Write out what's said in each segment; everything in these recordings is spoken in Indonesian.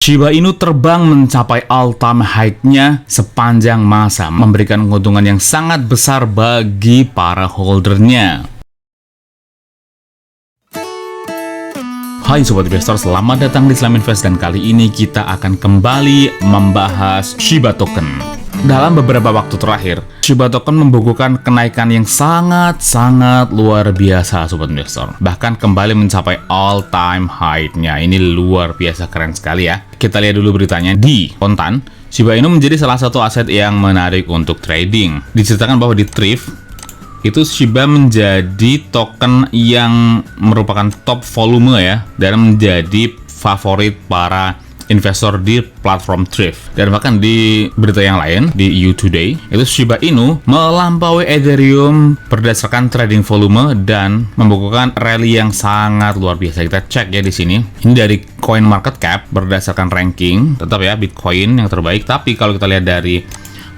Shiba Inu terbang mencapai all-time high-nya sepanjang masa, memberikan keuntungan yang sangat besar bagi para holdernya. Hai Sobat Investor, selamat datang di Islam Invest dan kali ini kita akan kembali membahas Shiba Token. Dalam beberapa waktu terakhir, Shiba Token membukukan kenaikan yang sangat luar biasa Sobat Investor. Bahkan kembali mencapai all-time high-nya. Ini luar biasa keren sekali ya. Kita lihat dulu beritanya. Di kontan, Shiba Inu menjadi salah satu aset yang menarik untuk trading. Diceritakan bahwa di Thrift, itu Shiba menjadi token yang merupakan top volume ya, dan menjadi favorit para investor di platform Thrift. Dan bahkan di berita yang lain, di EU Today, itu Shiba Inu melampaui Ethereum berdasarkan trading volume dan membukukan rally yang sangat luar biasa. Kita cek ya di sini. Ini dari Coin Market Cap berdasarkan ranking, tetap ya Bitcoin yang terbaik. Tapi kalau kita lihat dari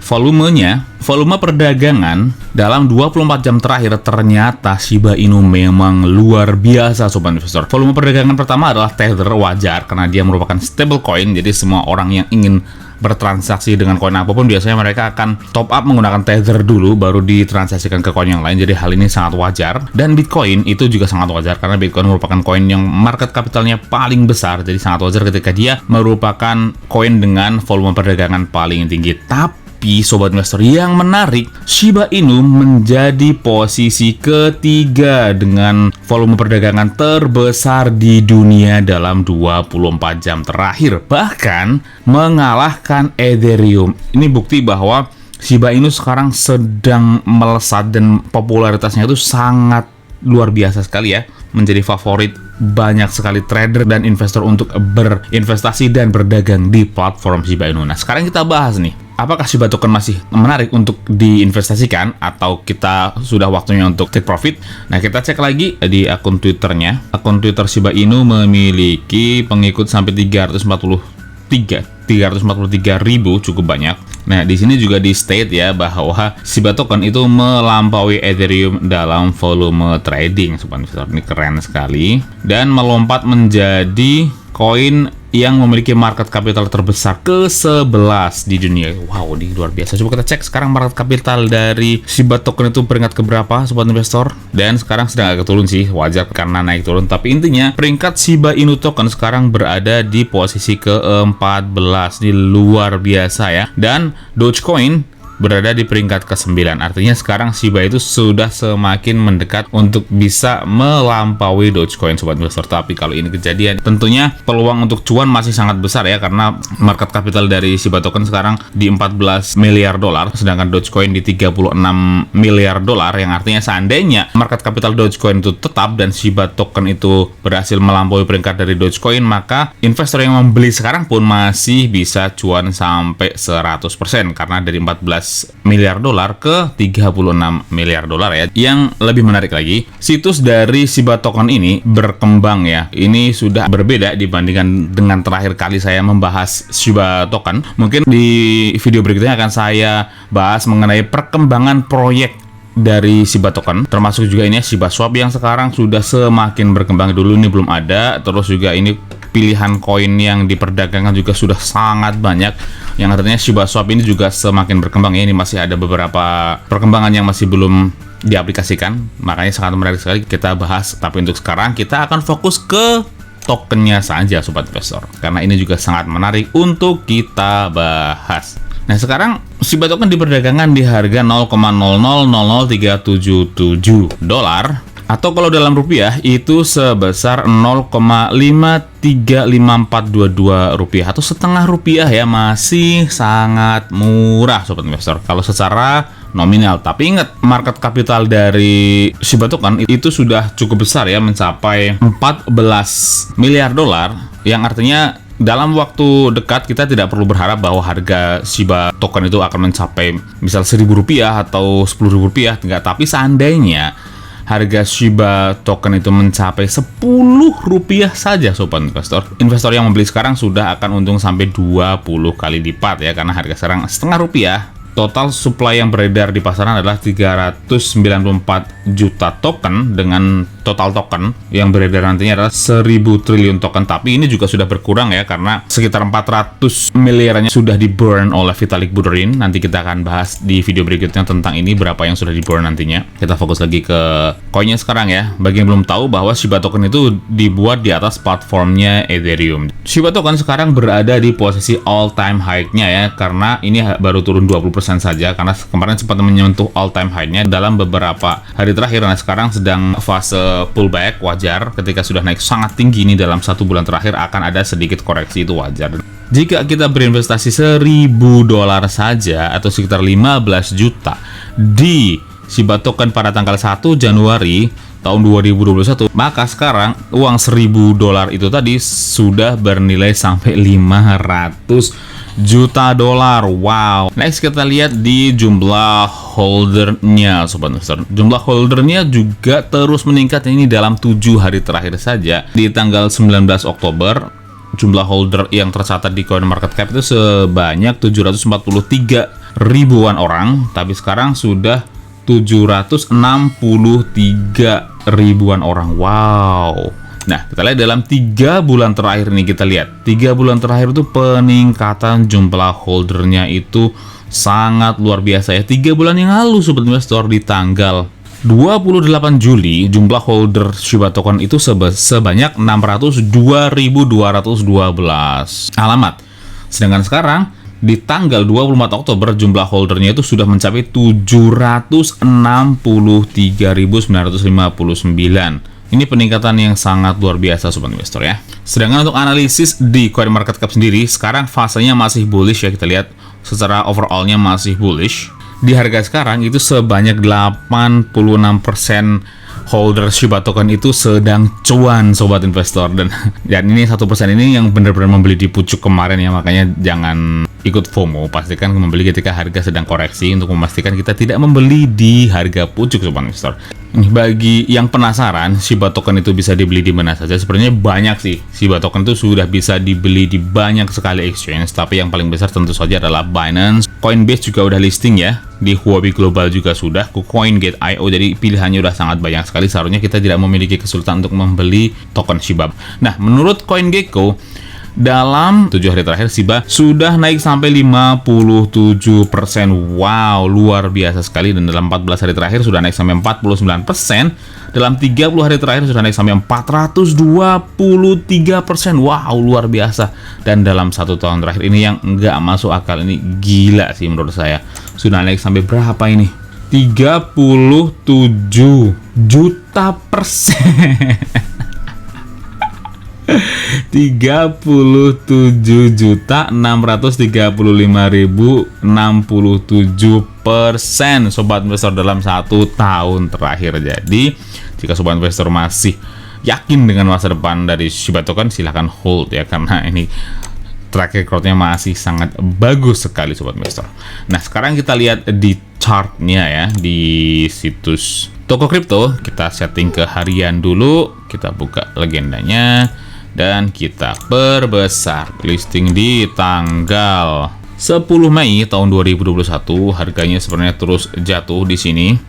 volumenya, volume perdagangan dalam 24 jam terakhir ternyata Shiba Inu memang luar biasa Sobat Investor. Volume perdagangan pertama adalah Tether, wajar karena dia merupakan stablecoin, jadi semua orang yang ingin bertransaksi dengan koin apapun biasanya mereka akan top up menggunakan Tether dulu baru ditransaksikan ke koin yang lain. Jadi hal ini sangat wajar. Dan Bitcoin itu juga sangat wajar karena Bitcoin merupakan koin yang market capitalnya paling besar. Jadi sangat wajar ketika dia merupakan koin dengan volume perdagangan paling tinggi. Tapi Sobat Investor, yang menarik, Shiba Inu menjadi posisi ketiga dengan volume perdagangan terbesar di dunia dalam 24 jam terakhir, bahkan mengalahkan Ethereum. Ini bukti bahwa Shiba Inu sekarang sedang melesat dan popularitasnya itu sangat luar biasa sekali ya, menjadi favorit banyak sekali trader dan investor untuk berinvestasi dan berdagang di platform Shiba Inu. Nah, sekarang kita bahas nih, apakah Shiba Token masih menarik untuk diinvestasikan atau kita sudah waktunya untuk take profit? Nah, kita cek lagi di akun Twitternya. Akun Twitter Shiba Inu memiliki pengikut sampai 343.000, cukup banyak. Nah, di sini juga di state ya bahwa Shiba Token itu melampaui Ethereum dalam volume trading. Sobat Investor, ini keren sekali dan melompat menjadi koin yang memiliki market capital terbesar ke-11 di dunia. Wow, ini luar biasa. Coba kita cek sekarang market capital dari Shiba Token itu peringkat keberapa Sobat Investor. Dan sekarang sedang agak turun sih, wajar karena naik turun. Tapi intinya peringkat Shiba Inu Token sekarang berada di posisi ke-14. Ini luar biasa ya. Dan Dogecoin berada di peringkat ke-9. Artinya sekarang Shiba itu sudah semakin mendekat untuk bisa melampaui Dogecoin Sobat Investor. Tapi kalau ini kejadian, tentunya peluang untuk cuan masih sangat besar ya, karena market capital dari Shiba Token sekarang di 14 miliar dolar, sedangkan Dogecoin di 36 miliar dolar, yang artinya seandainya market capital Dogecoin itu tetap dan Shiba Token itu berhasil melampaui peringkat dari Dogecoin, maka investor yang membeli sekarang pun masih bisa cuan sampai 100% karena dari 14 miliar dolar ke 36 miliar dolar ya. Yang lebih menarik lagi, situs dari Shiba Token ini berkembang ya. Ini sudah berbeda dibandingkan dengan terakhir kali saya membahas Shiba Token. Mungkin di video berikutnya akan saya bahas mengenai perkembangan proyek dari Shiba Token, termasuk juga ini Shiba Swap yang sekarang sudah semakin berkembang. Dulu ini belum ada, terus juga ini pilihan koin yang diperdagangkan juga sudah sangat banyak, yang artinya Shiba Swap ini juga semakin berkembang ya. Ini masih ada beberapa perkembangan yang masih belum diaplikasikan, makanya sangat menarik sekali kita bahas. Tapi untuk sekarang kita akan fokus ke tokennya saja Sobat Investor, karena ini juga sangat menarik untuk kita bahas. Nah, sekarang Shiba Token diperdagangkan di harga 0,000377 dolar, atau kalau dalam rupiah itu sebesar 0,535422 rupiah, atau setengah rupiah ya. Masih sangat murah Sobat Investor kalau secara nominal. Tapi ingat, market capital dari Shiba Token itu sudah cukup besar ya, mencapai 14 miliar dolar, yang artinya dalam waktu dekat kita tidak perlu berharap bahwa harga Shiba Token itu akan mencapai misal 1.000 rupiah atau 10.000 rupiah, enggak. Tapi seandainya harga Shiba Token itu mencapai 10 rupiah saja Sobat Investor, investor yang membeli sekarang sudah akan untung sampai 20 kali lipat ya, karena harga sekarang setengah rupiah. Total supply yang beredar di pasaran adalah 394 juta token dengan total token yang beredar nantinya adalah 1000 triliun token, tapi ini juga sudah berkurang ya karena sekitar 400 miliarannya sudah di burn oleh Vitalik Buterin. Nanti kita akan bahas di video berikutnya tentang ini, berapa yang sudah di burn nantinya. Kita fokus lagi ke koinnya sekarang ya. Bagi yang belum tahu bahwa Shiba Token itu dibuat di atas platformnya Ethereum. Shiba Token sekarang berada di posisi all time high-nya ya, karena ini baru turun 20% saja karena kemarin sempat menyentuh all time high-nya dalam beberapa hari terakhir. Nah, sekarang sedang fase pullback, wajar. Ketika sudah naik sangat tinggi ini dalam 1 bulan terakhir akan ada sedikit koreksi, itu wajar. Jika kita berinvestasi $1000 saja atau sekitar 15 juta di Shiba Token pada tanggal 1 Januari tahun 2021, maka sekarang uang $1000 itu tadi sudah bernilai sampai 500 juta dolar. Wow. Next kita lihat di jumlah holdernya, sobat investor. Jumlah holdernya juga terus meningkat ini dalam 7 hari terakhir saja. Di tanggal 19 Oktober, jumlah holder yang tercatat di CoinMarketCap itu sebanyak 743 ribuan orang, tapi sekarang sudah 763 ribuan orang. Wow. Nah, kita lihat dalam 3 bulan terakhir nih, kita lihat 3 bulan terakhir itu peningkatan jumlah holdernya itu sangat luar biasa ya. 3 bulan yang lalu sobat investor, di tanggal 28 Juli jumlah holder Shiba Token itu sebanyak 602.212 alamat. Sedangkan sekarang di tanggal 24 Oktober jumlah holdernya itu sudah mencapai 763.959. Ini peningkatan yang sangat luar biasa sobat investor ya. Sedangkan untuk analisis di CoinMarketCap sendiri, sekarang fasenya masih bullish ya. Kita lihat secara overallnya masih bullish. Di harga sekarang itu sebanyak 86% holder Shiba Token itu sedang cuan sobat investor. Dan ini 1% ini yang benar-benar membeli di pucuk kemarin ya. Makanya jangan ikut FOMO, pastikan membeli ketika harga sedang koreksi untuk memastikan kita tidak membeli di harga pucuk sobat investor. Bagi yang penasaran Shiba Token itu bisa dibeli di mana saja, sebenarnya banyak sih. Shiba Token itu sudah bisa dibeli di banyak sekali exchange, tapi yang paling besar tentu saja adalah Binance. Coinbase juga udah listing ya, di Huobi Global juga sudah, CoinGate.io, jadi pilihannya udah sangat banyak sekali. Seharusnya kita tidak memiliki kesulitan untuk membeli token Shiba. Nah, menurut CoinGecko, dalam 7 hari terakhir Shiba sudah naik sampai 57%. Wow, luar biasa sekali. Dan dalam 14 hari terakhir sudah naik sampai 49%. Dalam 30 hari terakhir sudah naik sampai 423%. Wow, luar biasa. Dan dalam 1 tahun terakhir ini yang nggak masuk akal, ini gila sih menurut saya. Sudah naik sampai berapa ini? 37 juta persen. 37.635.067% sobat investor dalam 1 tahun terakhir. Jadi jika sobat investor masih yakin dengan masa depan dari Shiba Token, silahkan hold ya, karena ini track recordnya masih sangat bagus sekali sobat investor. Nah, sekarang kita lihat di chartnya ya, di situs toko kripto. Kita setting ke harian dulu, kita buka legendanya dan kita perbesar. Listing di tanggal 10 Mei tahun 2021. Harganya sebenarnya terus jatuh di sini.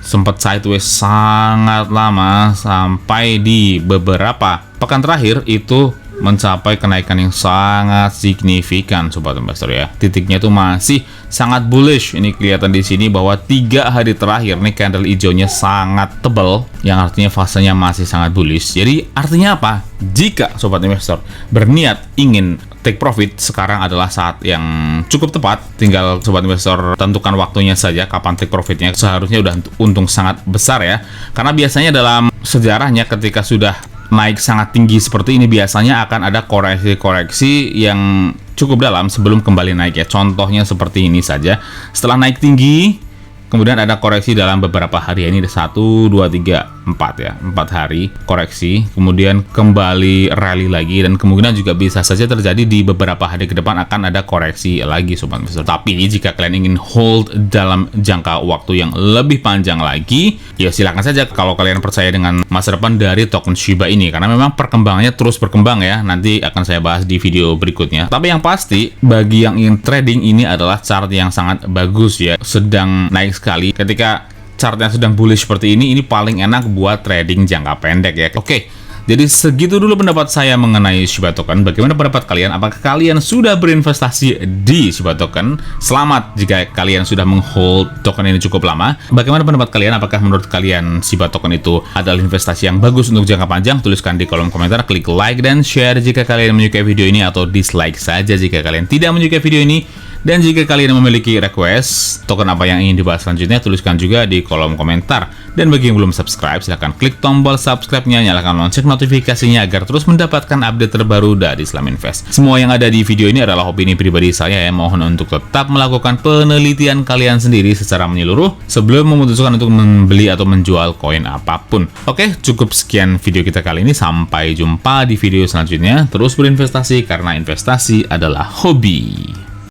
Sempat sideways sangat lama sampai di beberapa pekan terakhir itu mencapai kenaikan yang sangat signifikan sobat investor ya. Titiknya itu masih sangat bullish. Ini kelihatan di sini bahwa 3 hari terakhir nih candle hijaunya sangat tebal, yang artinya fasenya masih sangat bullish. Jadi artinya apa? Jika sobat investor berniat ingin take profit, sekarang adalah saat yang cukup tepat. Tinggal sobat investor tentukan waktunya saja kapan take profitnya. Seharusnya udah untung sangat besar ya. Karena biasanya dalam sejarahnya ketika sudah naik sangat tinggi seperti ini, biasanya akan ada koreksi-koreksi yang cukup dalam sebelum kembali naik ya. Contohnya seperti ini saja. Setelah naik tinggi, kemudian ada koreksi dalam beberapa hari. Ini ada 1, 2, 3, 4 ya, 4 hari koreksi, kemudian kembali rally lagi, dan kemungkinan juga bisa saja terjadi di beberapa hari ke depan akan ada koreksi lagi sobat investor. Tapi jika kalian ingin hold dalam jangka waktu yang lebih panjang lagi, ya silakan saja kalau kalian percaya dengan masa depan dari token Shiba ini, karena memang perkembangannya terus berkembang ya. Nanti akan saya bahas di video berikutnya. Tapi yang pasti bagi yang ingin trading, ini adalah chart yang sangat bagus ya, sedang naik sekali. Ketika chartnya sedang bullish seperti ini paling enak buat trading jangka pendek ya. Oke, jadi segitu dulu pendapat saya mengenai Shiba Token. Bagaimana pendapat kalian? Apakah kalian sudah berinvestasi di Shiba Token? Selamat jika kalian sudah menghold token ini cukup lama. Bagaimana pendapat kalian? Apakah menurut kalian Shiba Token itu adalah investasi yang bagus untuk jangka panjang? Tuliskan di kolom komentar, klik like dan share jika kalian menyukai video ini, atau dislike saja jika kalian tidak menyukai video ini. Dan jika kalian memiliki request token apa yang ingin dibahas selanjutnya, tuliskan juga di kolom komentar. Dan bagi yang belum subscribe, silahkan klik tombol subscribe-nya, nyalakan lonceng notifikasinya agar terus mendapatkan update terbaru dari Islam Invest. Semua yang ada di video ini adalah opini pribadi saya, yang mohon untuk tetap melakukan penelitian kalian sendiri secara menyeluruh sebelum memutuskan untuk membeli atau menjual koin apapun. Oke, cukup sekian video kita kali ini. Sampai jumpa di video selanjutnya. Terus berinvestasi karena investasi adalah hobi.